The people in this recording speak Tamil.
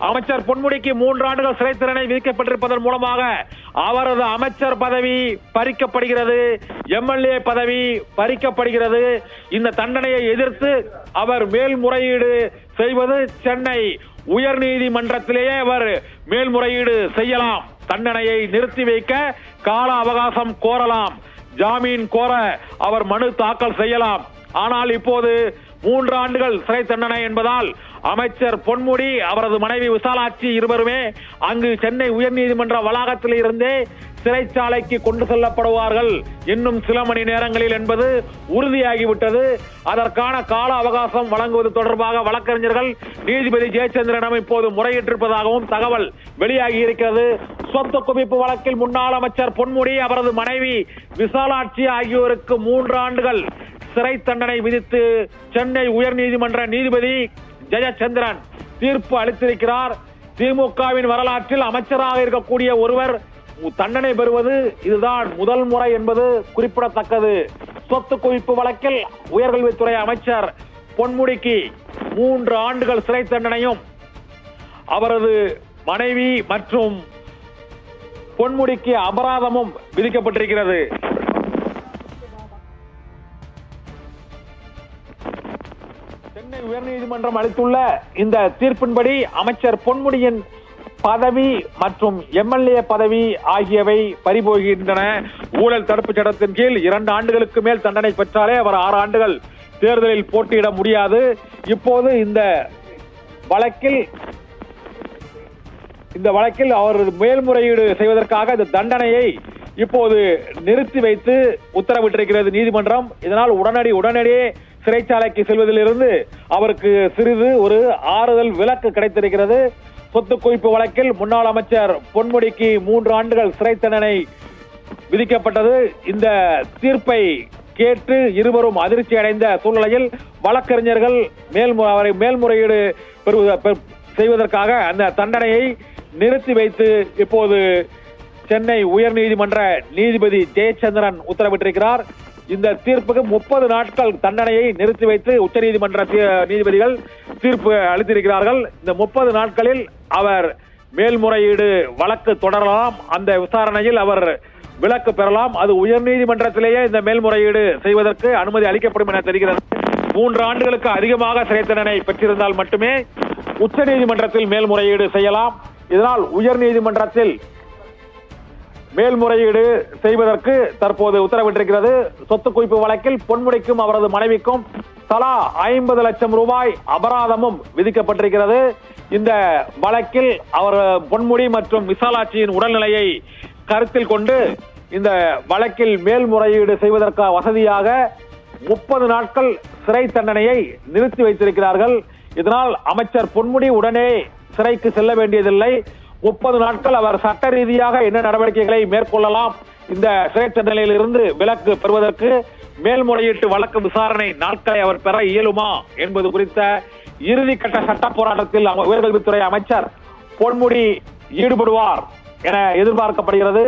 அமைச்சர் பொன்முடிக்கு 3 ஆண்டுகள் சிறை தண்டனை விதிக்கப்பட்டிருப்பதன் மூலமாக அவரது அமைச்சர் பதவி பறிக்கப்படுகிறது, எம்எல்ஏ பதவி பறிக்கப்படுகிறது. இந்த தண்டனையை எதிர்த்து அவர் மேல்முறையீடு செய்வது சென்னை உயர்நீதிமன்றத்திலேயே அவர் மேல்முறையீடு செய்யலாம். தண்டனையை நிறுத்தி வைக்க கால அவகாசம் கோரலாம், ஜாமீன் கோர அவர் மனு தாக்கல் செய்யலாம். ஆனால் இப்போது 3 ஆண்டுகள் சிறை தண்டனை என்பதால் அமைச்சர் பொன்முடி, அவரது மனைவி விசாலாட்சி இருவருமே அங்கு சென்னை உயர்நீதிமன்ற வளாகத்தில் இருந்தே சிறைச்சாலைக்கு கொண்டு செல்லப்படுவார்கள் இன்னும் சில மணி நேரங்களில் என்பது உறுதியாகிவிட்டது. அதற்கான கால அவகாசம் வழங்குவது தொடர்பாக வழக்கறிஞர்கள் நீதிபதி ஜெயச்சந்திரனிடம் இப்போது முறையிட்டிருப்பதாகவும் தகவல் வெளியாகி இருக்கிறது. சொத்து குவிப்பு வழக்கில் முன்னாள் அமைச்சர் பொன்முடி, அவரது மனைவி விசாலாட்சி ஆகியோருக்கு 3 ஆண்டுகள் சிறை தண்டனை விதித்து சென்னை உயர்நீதிமன்ற நீதிபதி ஜெயச்சந்திரன் தீர்ப்பு அளித்திருக்கிறார். திமுகவின் வரலாற்றில் அமைச்சராக இருக்கக்கூடிய ஒருவர் தண்டனை பெறுவது இதுதான் முதல் முறை என்பது குறிப்பிடத்தக்கது. சொத்து குவிப்பு வழக்கில் உயர்கல்வித்துறை அமைச்சர் பொன்முடிக்கு 3 ஆண்டுகள் சிறை தண்டனையும், அவரது மனைவி மற்றும் பொன்முடிக்கு அபராதமும் விதிக்கப்பட்டிருக்கிறது. சென்னை உயர்நீதிமன்றம் அளித்துள்ள இந்த தீர்ப்பின்படி அமைச்சர் பொன்முடியின் பதவி மற்றும் எம்எல்ஏ பதவி ஆகியவை பறிபோகின்றன. ஊழல் தடுப்பு சட்டத்தின் கீழ் 2 ஆண்டுகளுக்கு மேல் தண்டனை பெற்றாலே அவர் 6 ஆண்டுகள் தேர்தலில் போட்டியிட முடியாது. இப்போது இந்த வழக்கில் அவர் மேல்முறையீடு செய்வதற்காக இந்த தண்டனையை இப்போது நிறுத்தி வைத்து உத்தரவிட்டிருக்கிறது நீதிமன்றம். இதனால் உடனடியே சிறைச்சாலைக்கு செல்வதிலிருந்து அவருக்கு சிறிது ஒரு ஆறுதல் விலக்கு கிடைத்திருக்கிறது. சொத்து குவிப்பு வழக்கில் முன்னாள் அமைச்சர் பொன்முடிக்கு 3 ஆண்டுகள் சிறை தண்டனை விதிக்கப்பட்டது. இந்த தீர்ப்பை கேட்டு இருவரும் அதிர்ச்சி அடைந்த சூழ்நிலையில் வழக்கறிஞர்கள் அவரை மேல்முறையீடு செய்வதற்காக அந்த தண்டனையை நிறுத்தி வைத்து இப்போது சென்னை உயர்நீதிமன்ற நீதிபதி ஜெயச்சந்திரன் உத்தரவிட்டிருக்கிறார். இந்த தீர்ப்புக்கு 30 நாட்கள் தண்டனையை நிறுத்தி வைத்து உச்சநீதிமன்ற நீதிபதிகள் தீர்ப்பு அளித்திருக்கிறார்கள். இந்த 30 நாட்களில் அவர் மேல்முறையீடு வழக்கு தொடரலாம், அந்த விசாரணையில் அவர் விலக்கு பெறலாம். அது உயர்நீதிமன்றத்திலேயே இந்த மேல்முறையீடு செய்வதற்கு அனுமதி அளிக்கப்படும் என தெரிகிறது. 3 ஆண்டுகளுக்கு அதிகமாக சிறை தண்டனை பெற்றிருந்தால் மட்டுமே உச்சநீதிமன்றத்தில் மேல்முறையீடு செய்யலாம். இதனால் உயர்நீதிமன்றத்தில் மேல்முறையீடு செய்வதற்கு தற்போது உத்தரவிட்டிருக்கிறது. சொத்து குவிப்பு வழக்கில் பொன்முடிக்கும் அவரது மனைவிக்கும் தலா 50 லட்சம் ரூபாய் அபராதமும் விதிக்கப்பட்டிருக்கிறது. இந்த வழக்கில் அவர் பொன்முடி மற்றும் விசாலாட்சியின் உடல்நிலையை கருத்தில் கொண்டு இந்த வழக்கில் மேல்முறையீடு செய்வதற்கு வசதியாக 30 நாட்கள் சிறை தண்டனையை நிறுத்தி வைத்திருக்கிறார்கள். இதனால் அமைச்சர் பொன்முடி உடனே சிறைக்கு செல்ல வேண்டியதில்லை. 30 நாட்கள் அவர் சட்ட ரீதியாக என்ன நடவடிக்கைகளை மேற்கொள்ளலாம், இந்த சிறை தண்டனையில் இருந்து விலக்கு பெறுவதற்கு மேல்முறையீட்டு வழக்கு விசாரணை நாட்களை அவர் பெற இயலுமா என்பது குறித்த இறுதிக்கட்ட சட்ட போராட்டத்தில் உயர்கல்வித்துறை அமைச்சர் பொன்முடி ஈடுபடுவார் என எதிர்பார்க்கப்படுகிறது.